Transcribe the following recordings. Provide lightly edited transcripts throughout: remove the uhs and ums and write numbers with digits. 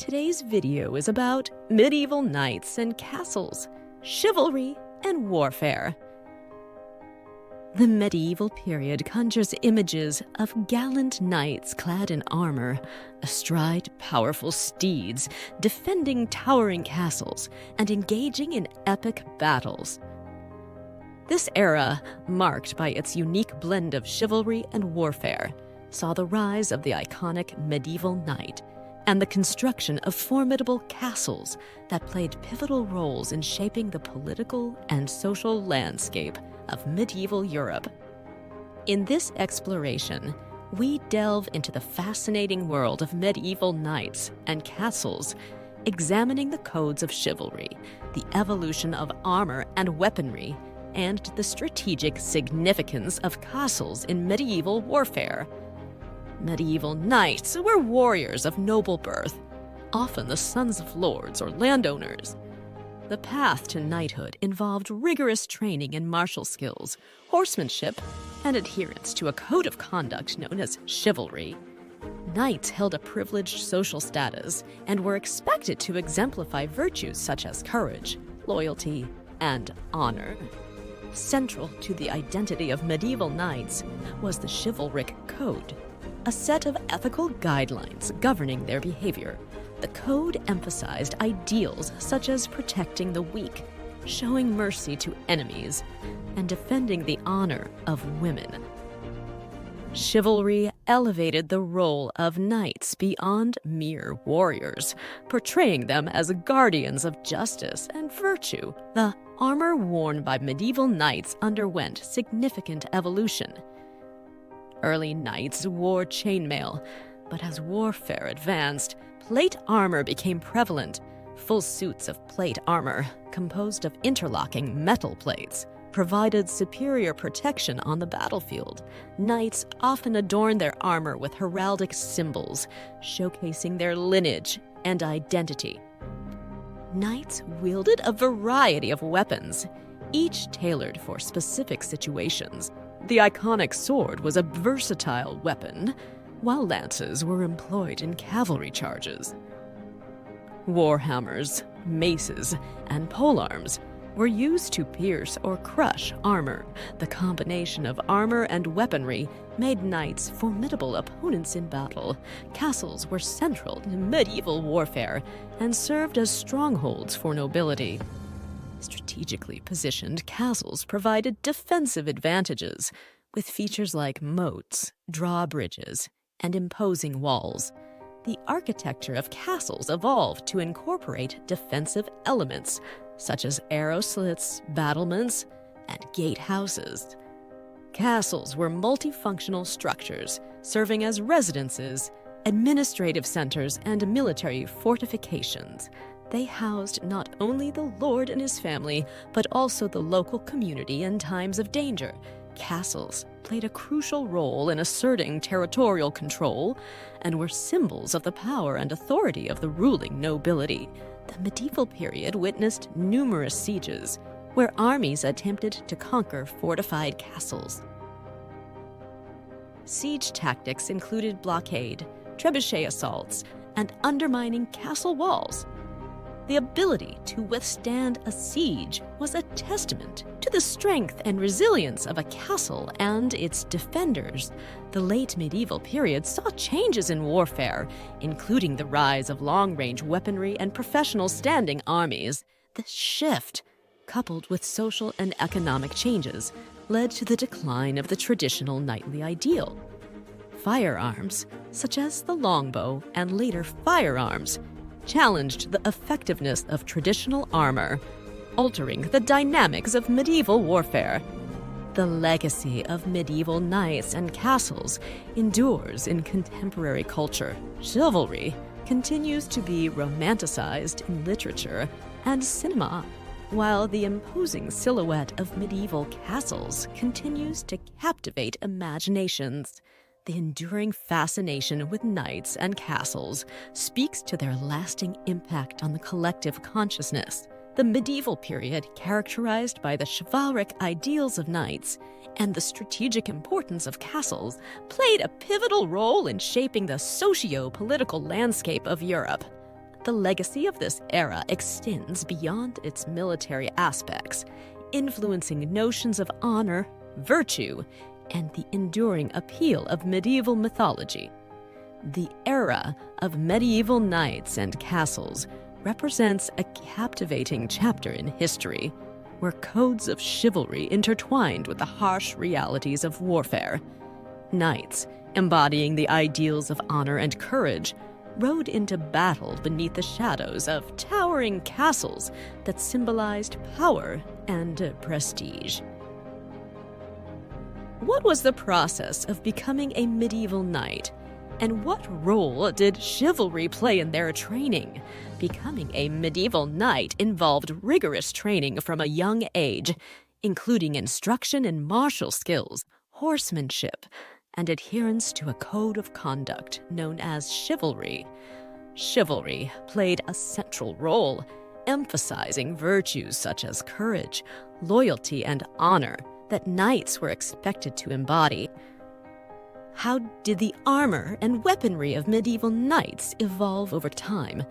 Today's video is about medieval knights and castles, chivalry and warfare. The medieval period conjures images of gallant knights clad in armor, astride powerful steeds, defending towering castles, and engaging in epic battles. This era, marked by its unique blend of chivalry and warfare, saw the rise of the iconic medieval knight and the construction of formidable castles that played pivotal roles in shaping the political and social landscape of medieval Europe. In this exploration, we delve into the fascinating world of medieval knights and castles, examining the codes of chivalry, the evolution of armor and weaponry, and the strategic significance of castles in medieval warfare. Medieval knights were warriors of noble birth, often the sons of lords or landowners. The path to knighthood involved rigorous training in martial skills, horsemanship, and adherence to a code of conduct known as chivalry. Knights held a privileged social status and were expected to exemplify virtues such as courage, loyalty, and honor. Central to the identity of medieval knights was the chivalric code, a set of ethical guidelines governing their behavior. The code emphasized ideals such as protecting the weak, showing mercy to enemies, and defending the honor of women. Chivalry elevated the role of knights beyond mere warriors, portraying them as guardians of justice and virtue. The armor worn by medieval knights underwent significant evolution. Early knights wore chainmail, but as warfare advanced, plate armor became prevalent. Full suits of plate armor, composed of interlocking metal plates, provided superior protection on the battlefield. Knights often adorned their armor with heraldic symbols, showcasing their lineage and identity. Knights wielded a variety of weapons, each tailored for specific situations. The iconic sword was a versatile weapon, while lances were employed in cavalry charges. Warhammers, maces, and polearms were used to pierce or crush armor. The combination of armor and weaponry made knights formidable opponents in battle. Castles were central to medieval warfare and served as strongholds for nobility. Strategically positioned castles provided defensive advantages, with features like moats, drawbridges, and imposing walls. The architecture of castles evolved to incorporate defensive elements, such as arrow slits, battlements, and gatehouses. Castles were multifunctional structures, serving as residences, administrative centers, and military fortifications. They housed not only the lord and his family, but also the local community in times of danger. Castles played a crucial role in asserting territorial control and were symbols of the power and authority of the ruling nobility. The medieval period witnessed numerous sieges, where armies attempted to conquer fortified castles. Siege tactics included blockade, trebuchet assaults, and undermining castle walls. The ability to withstand a siege was a testament to the strength and resilience of a castle and its defenders. The late medieval period saw changes in warfare, including the rise of long-range weaponry and professional standing armies. This shift, coupled with social and economic changes, led to the decline of the traditional knightly ideal. Firearms, such as the longbow and later firearms, challenged the effectiveness of traditional armor, altering the dynamics of medieval warfare. The legacy of medieval knights and castles endures in contemporary culture. Chivalry continues to be romanticized in literature and cinema, while the imposing silhouette of medieval castles continues to captivate imaginations. The enduring fascination with knights and castles speaks to their lasting impact on the collective consciousness. The medieval period, characterized by the chivalric ideals of knights and the strategic importance of castles, played a pivotal role in shaping the socio-political landscape of Europe. the legacy of this era extends beyond its military aspects, influencing notions of honor, virtue, and the enduring appeal of medieval mythology. The era of medieval knights and castles represents a captivating chapter in history, where codes of chivalry intertwined with the harsh realities of warfare. Knights, embodying the ideals of honor and courage, rode into battle beneath the shadows of towering castles that symbolized power and prestige. What was the process of becoming a medieval knight? And what role did chivalry play in their training? Becoming a medieval knight involved rigorous training from a young age, including instruction in martial skills, horsemanship, and adherence to a code of conduct known as chivalry. Chivalry played a central role, emphasizing virtues such as courage, loyalty, and honor that knights were expected to embody. How did the armor and weaponry of medieval knights evolve over time,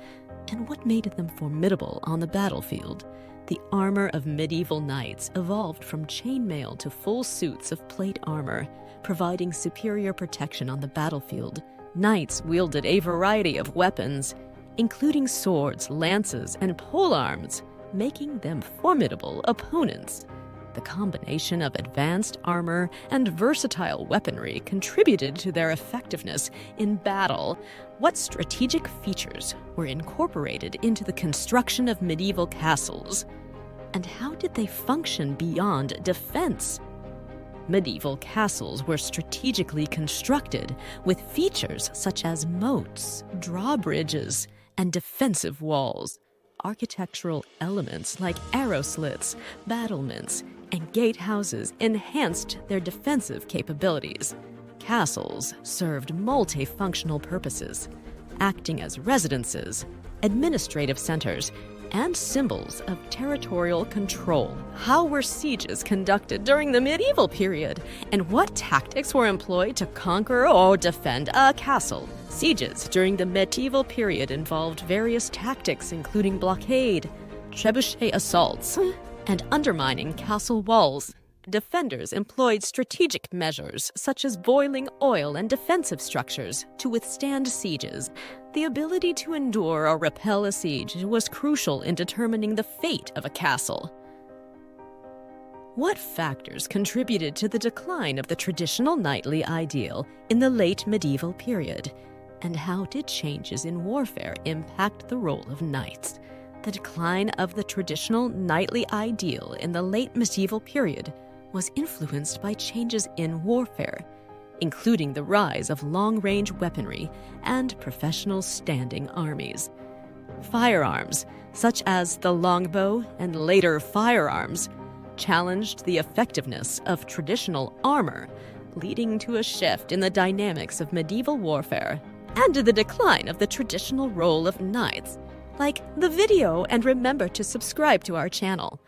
and what made them formidable on the battlefield? The armor of medieval knights evolved from chainmail to full suits of plate armor, providing superior protection on the battlefield. Knights wielded a variety of weapons, including swords, lances, and polearms, making them formidable opponents. The combination of advanced armor and versatile weaponry contributed to their effectiveness in battle. What strategic features were incorporated into the construction of medieval castles? And how did they function beyond defense? Medieval castles were strategically constructed with features such as moats, drawbridges, and defensive walls. Architectural elements like arrow slits, battlements, and gatehouses enhanced their defensive capabilities. Castles served multifunctional purposes, acting as residences, administrative centers, and symbols of territorial control. How were sieges conducted during the medieval period, and what tactics were employed to conquer or defend a castle? Sieges during the medieval period involved various tactics, including blockade, trebuchet assaults, and undermining castle walls. Defenders employed strategic measures such as boiling oil and defensive structures to withstand sieges. The ability to endure or repel a siege was crucial in determining the fate of a castle. What factors contributed to the decline of the traditional knightly ideal in the late medieval period? And how did changes in warfare impact the role of knights? The decline of the traditional knightly ideal in the late medieval period was influenced by changes in warfare, including the rise of long-range weaponry and professional standing armies. Firearms, such as the longbow and later firearms, challenged the effectiveness of traditional armor, leading to a shift in the dynamics of medieval warfare and to the decline of the traditional role of knights. Like the video and remember to subscribe to our channel.